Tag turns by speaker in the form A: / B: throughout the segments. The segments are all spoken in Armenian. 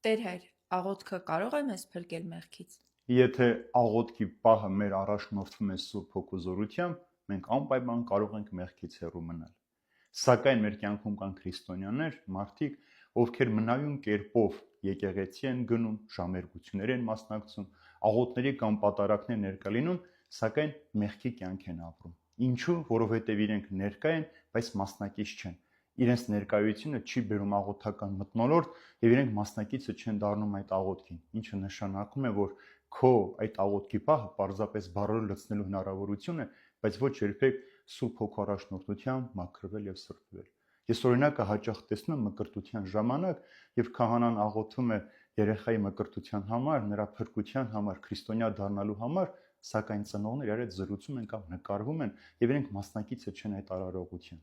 A: Տեր Հայր, աղոթքը կարող է մեզ փրկել մեղքից։
B: Եթե աղոթքի պահը մեր առաջնորդվում է Սուրբ Հոգու զորությամբ, մենք անպայման կարող ենք մեղքից հեռու մնալ։ Սակայն մեր կյանքում կան քրիստոնյաներ, մարդիկ, ովքեր մնայուն կերպով եկեղեցի են գնում, ժամերգություններ են մասնակցում, աղոթների կամ պատարակներ ներկա լինում, սակայն մեղքի կյանք են ապրում։ Ինչու՞, որովհետև իրենք ներկա են, բայց մասնակից չեն։ Իրենց ներկայությունը չի բերում աղոթական մթնոլորտ եւ իրենք մասնակիցը չեն դառնում այդ աղոթքին, ինչը նշանակում է, որ քո այդ աղոթքի պահը պարզապես բառերով լցնելու հնարավորություն է, բայց ոչ երբեք Սուրբ Հոգու առաջնորդությամբ մաքրվել եւ սրբվել։ Ես օրինակը հաճախ տեսնում եմ մկրտության ժամանակ, եւ քահանան աղոթում է երեխայի մկրտության համար, նրա փրկության համար, քրիստոնյա դառնալու համար, սակայն ծնողները իրար հետ զրուցում են կամ նկարվում են եւ իրենք մասնակիցը չեն այդ արարողության։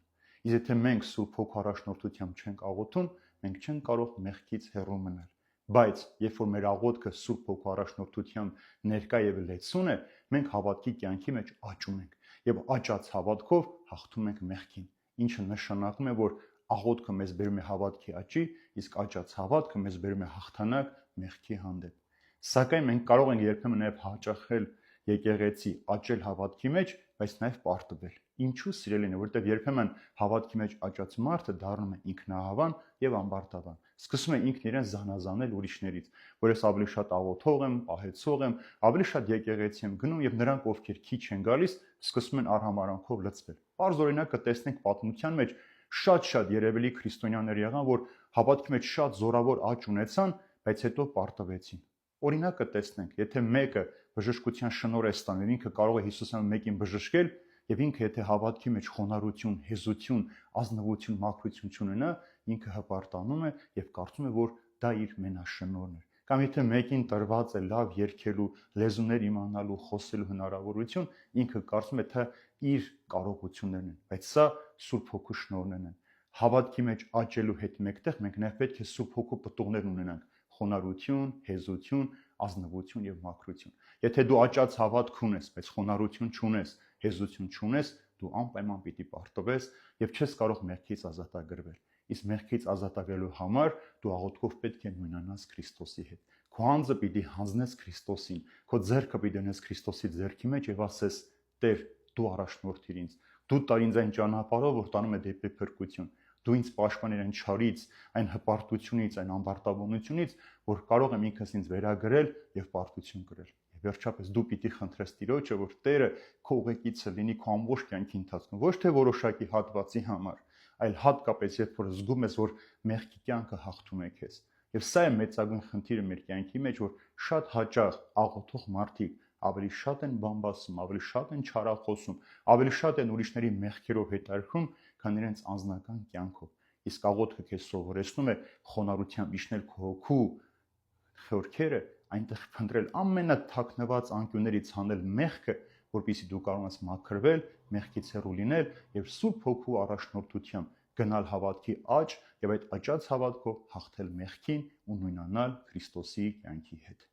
B: Իսկ եթե մենք Սուրբ Հոգու առաջնորդությամբ չենք աղոթում, մենք չենք կարող մեղքից հեռու մնալ։ Բայց երբ որ մեր աղոթքը Սուրբ Հոգու առաջնորդությամբ ներկա եւ լեցուն է, մենք հավատքի կյանքի մեջ աճում ենք եւ աճած հավատքով հաղթում ենք մեղքին, ինչը նշանակում է, որ աղոթքը մեզ բերում է հավատքի աճի, իսկ աճած հավատքը մեզ բերում է հաղթանակ մեղքի հանդեպ։ Սակայն մենք կարող ենք երբեմն նաեւ հաճախել եկեղեցի, աճել հավատքի մեջ, բայց նաեւ պարտվել։ Ինչու սիրելին է, որովհետեւ երբեմն հավատքի մեջ աճած մարդը դառնում է ինքնահավան եւ ամբարտավան։ Սկսում է ինքն իրեն զանազանել ուրիշներից, որ ես ավելի շատ աղոթող եմ, ահեցող եմ, ավելի շատ եկեղեցի եմ գնում եւ նրանք, ովքեր քիչ են գալիս, սկսում են արհամարանքով լցվել։ Պարզ օրինակը տեսնենք պատմության մեջ շատ երևելի քրիստոնյաներ եղան, որ հավատքի մեջ շատ զորավոր աճ ունեցան, բայց հետո պարտվեցին։ Օրինակը տեսնենք, եթե մեկը բժշկության շնորհ է ստանում, ինքը կարող է Հիսուսին մեկին բժշկել, եւ ինքը եթե հավատքի մեջ խոնարհություն, հեզություն, ազնվություն, մաքրություն չունենա, ինքը հպարտանում է եւ կարծում է, որ դա իր մենաշնորհն է։ Կամ եթե մեկին տրված է լավ երգելու, լեզուներ իմանալու, խոսելու հնարավորություն, ինքը կարծում է, թե իր կարողություններն են, բայց սա Սուրբ Հոգու շնորհներն են։ Հավատքի մեջ աճելու հետ մեկտեղ մենք նաև պետք է Սուրբ Հոգու պտուղներ ունենանք՝ խոնարհություն, հեզություն, ազնվություն եւ մաքրություն։ Եթե դու աճած հավատք ունես, բայց խոնարհություն չունես, հեզություն չունես, դու անպայման պիտի պարտվես եւ չես կարող մեղքից ազատագրվել։ Իսկ մեղքից ազատագրելու համար դու աղոթքով պետք է նույնանաս Քրիստոսի հետ։ Քո անձը պիտի հանձնես Քրիստոսին, քո ձեռքը պիտի դնես Քրիստոսի ձեռքի մեջ եւ ասես. Տեր, դու առաջնորդիր ինձ։ Դու տար ինձ այն ճանապարհով, որ տանում է դեպի փրկություն։ Դու ինձ պաշտպաներ այն չարից, այն հպարտությունից, այն ամբարտավանությունից, որ կարող եմ ինքս ինձ վերագրել եւ պարտություն կրել։ Եվ վերջապես դու պիտի խնդրես Տիրոջը, որ Տերը քո ուղեկիցը լինի քո ամբողջ կյանքի ընթացքում, ոչ թե որոշակի հատվածի համար, այլ հատկապես երբ որ զգում ես, որ մեղքի կյանքը հաղթում է քեզ։ Եվ սա է մեծագույն խնդիրը մեր կյանքի մեջ, որ շատ հաճախ աղոթող մարդիկ ավելի շատ են բամբասում, ավելի շատ են չարախոսում, ավելի շատ են ուրիշների մեղքերով հետարքում, քան իրենց անձնական կյանքով։ Իսկ աղոթքը քեզ սովորեցնում է խոնարհությամբ իջնել քո հոգու խորքերը, այնտեղ փնտրել ամենաթաքնված անկյուններից հանել մեղքը, որպեսզի դու կարողանաս մաքրվել, մեղքից հեռու լինել եւ Սուրբ Հոգու առաջնորդությամբ գնալ հավատքի աճ եւ այդ աճած հավատքով հաղթել մեղքին ու նույնանալ Քրիստոսի կյանքի հետ։